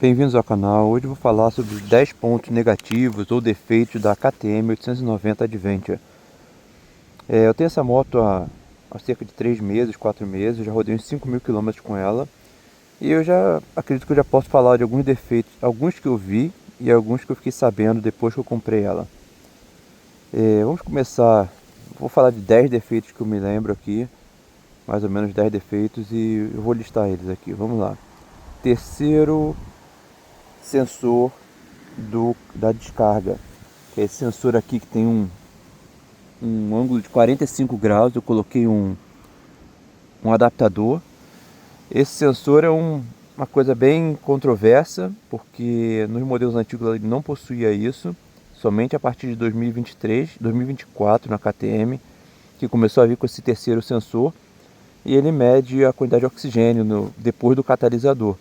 Bem-vindos ao canal. Hoje eu vou falar sobre os 10 pontos negativos ou defeitos da KTM 890 Adventure. Eu tenho essa moto há cerca de 3 meses, 4 meses, eu já rodei uns 5.000 km com ela. E eu já acredito que eu já posso falar de alguns defeitos, alguns que eu vi e alguns que eu fiquei sabendo depois que eu comprei ela. Vamos começar, vou falar de 10 defeitos que eu me lembro aqui, mais ou menos 10 defeitos, e eu vou listar eles aqui. Vamos lá. Terceiro, sensor da descarga, que é esse sensor aqui que tem um ângulo de 45 graus. Eu coloquei um adaptador. Esse sensor é uma coisa bem controversa, porque nos modelos antigos ele não possuía isso, somente a partir de 2023, 2024 na KTM, que começou a vir com esse terceiro sensor, e ele mede a quantidade de oxigênio depois do catalisador.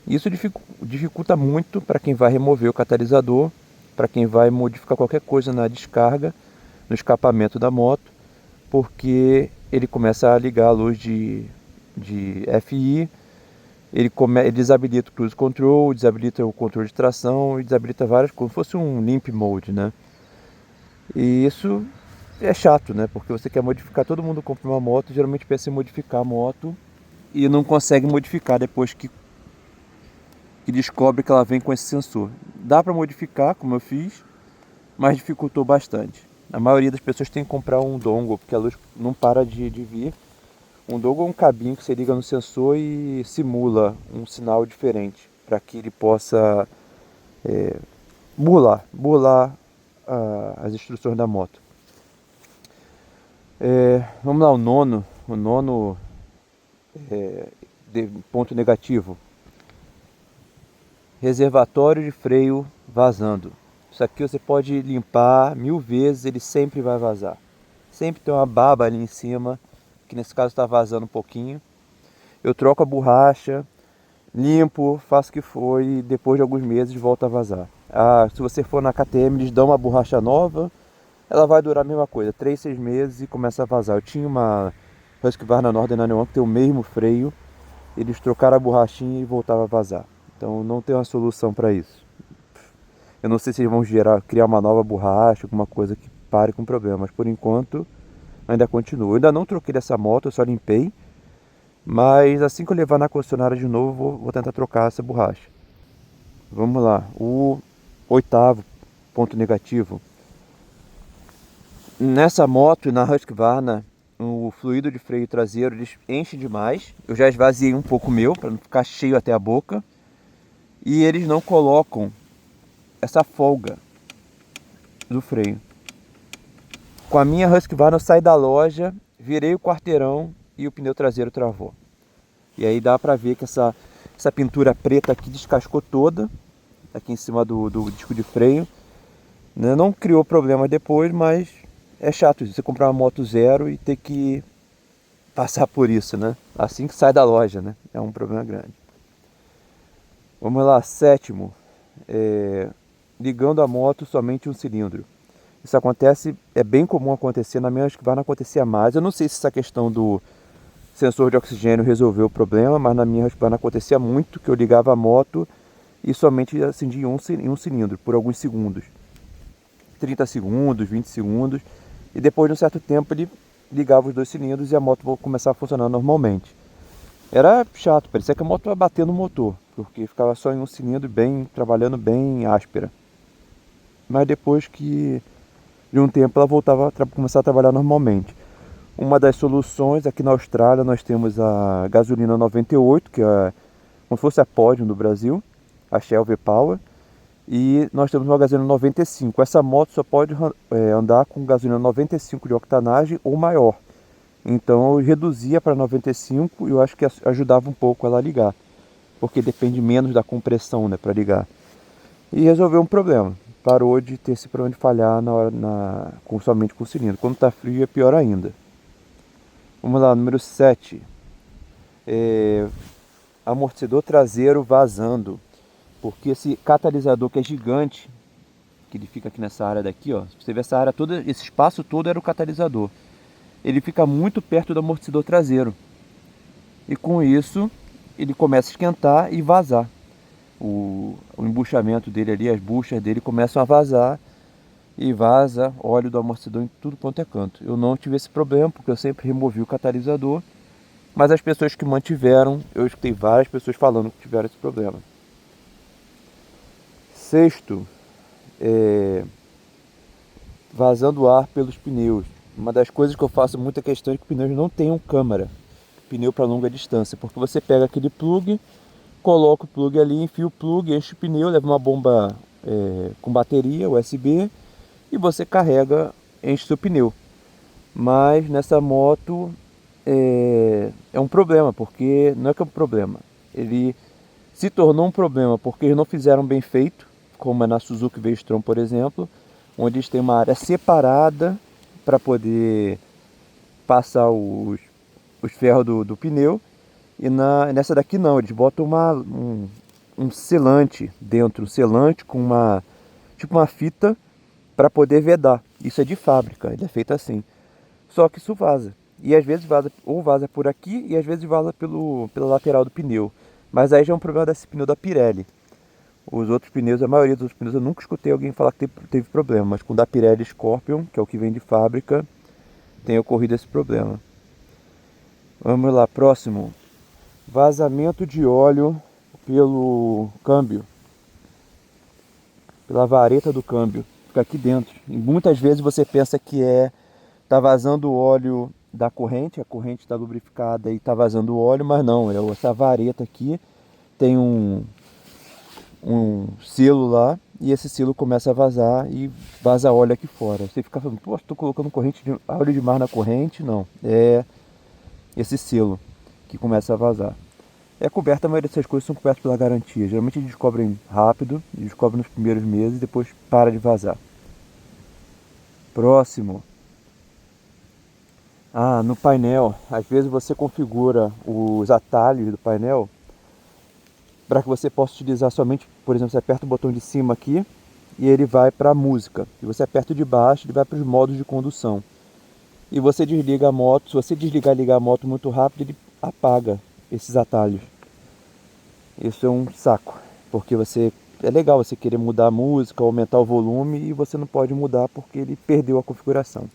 Isso dificulta muito para quem vai remover o catalisador, para quem vai modificar qualquer coisa na descarga, no escapamento da moto, porque ele começa a ligar a luz de FI, ele desabilita o cruise control, desabilita o controle de tração e desabilita várias coisas, como se fosse um limp mode, né? E isso é chato, né? Porque você quer modificar, todo mundo compra uma moto, geralmente pensa em modificar a moto e não consegue modificar depois que descobre que ela vem com esse sensor. Dá para modificar, como eu fiz, mas dificultou bastante. A maioria das pessoas tem que comprar um dongle, porque a luz não para de vir. Um dongle é um cabinho que você liga no sensor e simula um sinal diferente, para que ele possa burlar as instruções da moto. Vamos lá, o nono ponto negativo. Reservatório de freio vazando. Isso aqui você pode limpar 1000 vezes, ele sempre vai vazar. Sempre tem uma baba ali em cima, que nesse caso está vazando um pouquinho. Eu troco a borracha, limpo, faço o que for e depois de alguns meses volta a vazar. Se você for na KTM, eles dão uma borracha nova, ela vai durar a mesma coisa, 3, 6 meses e começa a vazar. Eu tinha uma Husqvarna Northern 91 que tem o mesmo freio, eles trocaram a borrachinha e voltava a vazar. Então não tem uma solução para isso. Eu não sei se eles vão criar uma nova borracha, alguma coisa que pare com o problema, mas por enquanto ainda continua. Eu ainda não troquei dessa moto, eu só limpei, mas assim que eu levar na concessionária de novo, vou tentar trocar essa borracha. Vamos lá, o oitavo ponto negativo. Nessa moto, na Husqvarna, o fluido de freio traseiro enche demais. Eu já esvaziei um pouco o meu, para não ficar cheio até a boca. E eles não colocam essa folga do freio. Com a minha Husqvarna eu saí da loja, virei o quarteirão e o pneu traseiro travou. E aí dá pra ver que essa pintura preta aqui descascou toda, aqui em cima do disco de freio. Não criou problema depois, mas é chato isso, você comprar uma moto zero e ter que passar por isso, né? Assim que sai da loja, né? É um problema grande. Vamos lá, sétimo. Ligando a moto somente um cilindro. Isso acontece, é bem comum acontecer, na minha Husqvarna acontecia mais. Eu não sei se essa questão do sensor de oxigênio resolveu o problema, mas na minha Husqvarna acontecia muito que eu ligava a moto e somente acendia em um cilindro por alguns segundos. 30 segundos, 20 segundos, e depois de um certo tempo ele ligava os dois cilindros e a moto começava a funcionar normalmente. Era chato, parecia que a moto ia bater no motor, porque ficava só em um cilindro, trabalhando bem áspera. Mas depois de um tempo ela voltava a começar a trabalhar normalmente. Uma das soluções, aqui na Austrália nós temos a gasolina 98, que é como se fosse a Podium do Brasil, a Shell V-Power, e nós temos uma gasolina 95. Essa moto só pode andar com gasolina 95 de octanagem ou maior. Então eu reduzia para 95 e eu acho que ajudava um pouco ela a ligar, porque depende menos da compressão, né, para ligar. E resolveu um problema. Parou de ter esse problema de falhar somente com o cilindro. Quando está frio é pior ainda. Vamos lá, número 7. Amortecedor traseiro vazando. Porque esse catalisador que é gigante, que ele fica aqui nessa área daqui, ó. Você vê essa área toda, esse espaço todo era o catalisador. Ele fica muito perto do amortecedor traseiro. E com isso, ele começa a esquentar e vazar. o embuchamento dele ali, as buchas dele começam a vazar e vaza óleo do amortecedor em tudo quanto é canto. Eu não tive esse problema porque eu sempre removi o catalisador, mas as pessoas que mantiveram, eu escutei várias pessoas falando que tiveram esse problema. Sexto, vazando ar pelos pneus. Uma das coisas que eu faço muita questão é que pneus não tenham câmara, pneu para longa distância, porque você pega aquele plug, coloca o plug ali, enfia o plug, enche o pneu, leva uma bomba com bateria USB e você carrega, enche seu pneu. Mas nessa moto é um problema, porque não é que é um problema, ele se tornou um problema porque eles não fizeram bem feito, como é na Suzuki V-Strom, por exemplo, onde eles têm uma área separada para poder passar os ferros do pneu. E nessa daqui não, eles botam um selante dentro, um selante com tipo uma fita para poder vedar. Isso é de fábrica, ele é feito assim. Só que isso vaza. E às vezes vaza, ou vaza por aqui e às vezes vaza pela lateral do pneu. Mas aí já é um problema desse pneu da Pirelli. Os outros pneus, a maioria dos outros pneus, eu nunca escutei alguém falar que teve problema. Mas com o da Pirelli Scorpion, que é o que vem de fábrica, tem ocorrido esse problema. Vamos lá, próximo. Vazamento de óleo pelo câmbio. Pela vareta do câmbio. Fica aqui dentro. E muitas vezes você pensa que tá vazando o óleo da corrente, a corrente está lubrificada e está vazando o óleo, mas não, essa vareta aqui tem um selo lá e esse selo começa a vazar e vaza óleo aqui fora. Você fica falando, pô, estou colocando óleo de mar na corrente? Não, é esse selo que começa a vazar. É coberta, a maioria dessas coisas são cobertas pela garantia. Geralmente eles descobrem rápido, eles descobrem nos primeiros meses e depois para de vazar. Próximo. No painel, às vezes você configura os atalhos do painel para que você possa utilizar somente, por exemplo, você aperta o botão de cima aqui e ele vai para a música. E você aperta o de baixo, ele vai para os modos de condução. E você desliga a moto, se você desligar e ligar a moto muito rápido, ele apaga esses atalhos. Isso é um saco, porque é legal você querer mudar a música, aumentar o volume e você não pode mudar porque ele perdeu a configuração.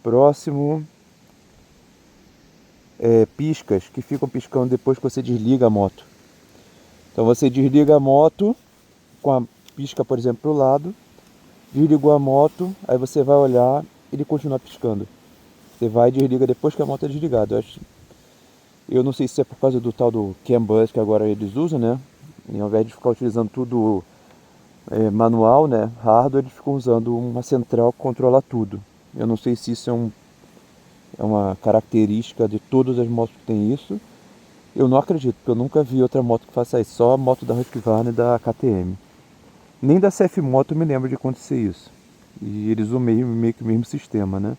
Próximo, piscas que ficam piscando depois que você desliga a moto. Então você desliga a moto com a pisca, por exemplo, para o lado, desligou a moto, aí você vai olhar, ele continua piscando. Você vai e desliga depois que a moto é desligada. Eu não sei se é por causa do tal do CAN bus que agora eles usam, né? E ao invés de ficar utilizando tudo manual, né, hardware, eles ficam usando uma central que controla tudo. Eu não sei se isso é uma característica de todas as motos que tem isso. Eu não acredito, porque eu nunca vi outra moto que faça isso, só a moto da Husqvarna e da KTM. Nem da CF Moto eu me lembro de acontecer isso. E eles usam meio que o mesmo sistema, né?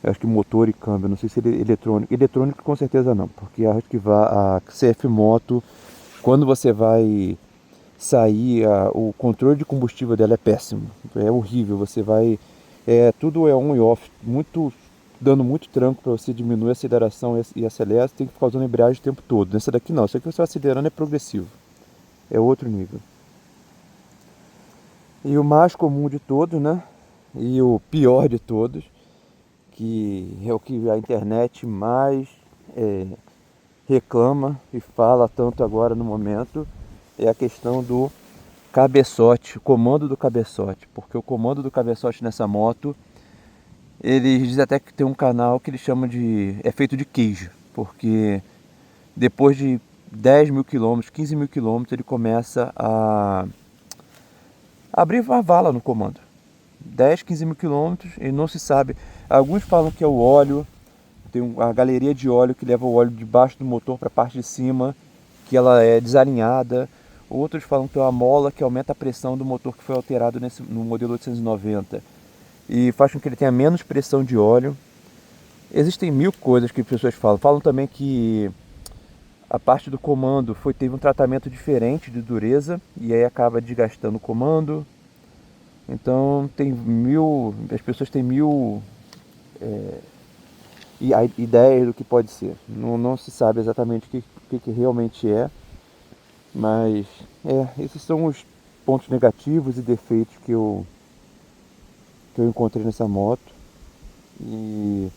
Eu acho que motor e câmbio, não sei se ele é eletrônico. Eletrônico com certeza não, porque a CF Moto, quando você vai sair, o controle de combustível dela é péssimo. É horrível, você vai... tudo é on e off, dando muito tranco para você diminuir a aceleração e acelerar, você tem que ficar usando a embreagem o tempo todo. Nessa daqui não, isso aqui você vai acelerando é progressivo. É outro nível. E o mais comum de todos, né? E o pior de todos, que é o que a internet mais reclama e fala tanto agora no momento, é a questão do cabeçote, o comando do cabeçote. Porque o comando do cabeçote nessa moto, eles dizem até que tem um canal que eles chamam de... é feito de queijo, porque depois de 10 mil quilômetros, 15 mil quilômetros, ele começa a abrir uma vala no comando. 10, 15 mil quilômetros e não se sabe. Alguns falam que é o óleo, tem a galeria de óleo que leva o óleo de baixo do motor para a parte de cima, que ela é desalinhada. Outros falam que é uma mola que aumenta a pressão do motor que foi alterado no modelo 890 e faz com que ele tenha menos pressão de óleo. Existem mil coisas que as pessoas falam. Falam também que a parte do comando teve um tratamento diferente de dureza e aí acaba desgastando o comando. Então as pessoas têm mil e a ideia do que pode ser. Não se sabe exatamente o que realmente é, mas esses são os pontos negativos e defeitos que eu encontrei nessa moto. E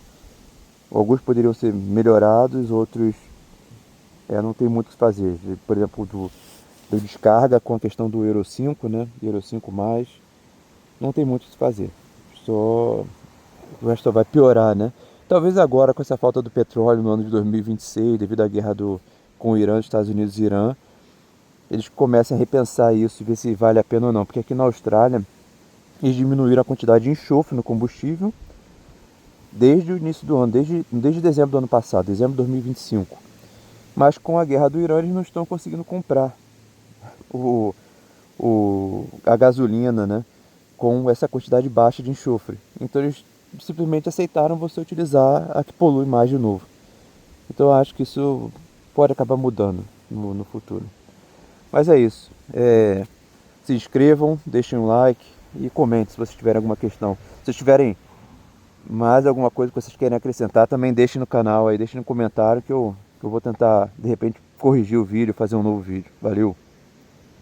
alguns poderiam ser melhorados, outros não tem muito o que fazer. Por exemplo, do descarga com a questão do Euro 5, né? Euro 5+, não tem muito o que fazer. Só o resto só vai piorar, né? Talvez agora, com essa falta do petróleo no ano de 2026, devido à guerra com o Irã, Estados Unidos e Irã, eles comecem a repensar isso e ver se vale a pena ou não. Porque aqui na Austrália, eles diminuíram a quantidade de enxofre no combustível desde o início do ano, desde dezembro do ano passado, dezembro de 2025. Mas com a guerra do Irã, eles não estão conseguindo comprar o, a gasolina, né, com essa quantidade baixa de enxofre. Então eles simplesmente aceitaram você utilizar a que polui mais de novo. Então eu acho que isso pode acabar mudando no futuro. Mas é isso. Se inscrevam, deixem um like e comentem se vocês tiverem alguma questão. Se vocês tiverem mais alguma coisa que vocês querem acrescentar, também deixem no canal aí, deixem no comentário que eu vou tentar, de repente, corrigir o vídeo, fazer um novo vídeo. Valeu!